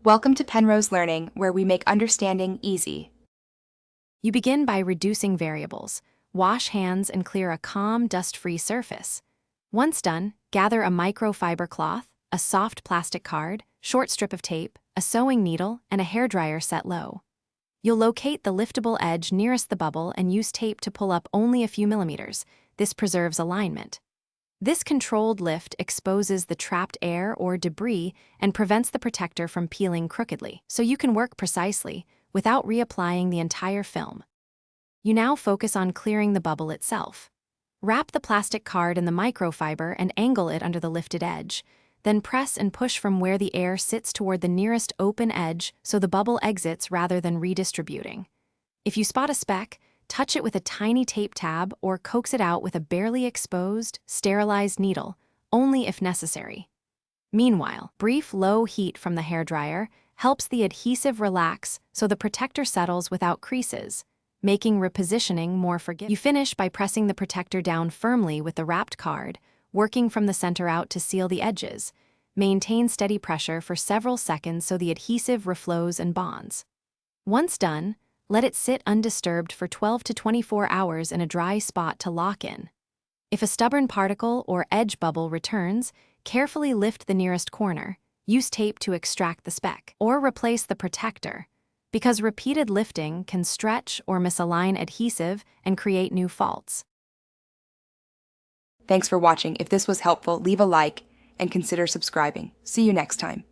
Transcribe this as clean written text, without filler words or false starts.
Welcome to Penrose Learning, where we make understanding easy. You begin by reducing variables. Wash hands and clear a calm, dust-free surface. Once done, gather a microfiber cloth, a soft plastic card, short strip of tape, a sewing needle, and a hairdryer set low. You'll locate the liftable edge nearest the bubble and use tape to pull up only a few millimeters. This preserves alignment. This controlled lift exposes the trapped air or debris and prevents the protector from peeling crookedly, so you can work precisely without reapplying the entire film. You now focus on clearing the bubble itself. Wrap the plastic card in the microfiber and angle it under the lifted edge. Then press and push from where the air sits toward the nearest open edge so the bubble exits rather than redistributing. If you spot a speck, touch it with a tiny tape tab or coax it out with a barely exposed, sterilized needle, only if necessary. Meanwhile, brief low heat from the hairdryer helps the adhesive relax so the protector settles without creases, making repositioning more forgiving. You finish by pressing the protector down firmly with the wrapped card, working from the center out to seal the edges. Maintain steady pressure for several seconds so the adhesive reflows and bonds. Once done, let it sit undisturbed for 12 to 24 hours in a dry spot to lock in. If a stubborn particle or edge bubble returns, carefully lift the nearest corner, use tape to extract the speck, or replace the protector, because repeated lifting can stretch or misalign adhesive and create new faults. Thanks for watching. If this was helpful, leave a like and consider subscribing. See you next time.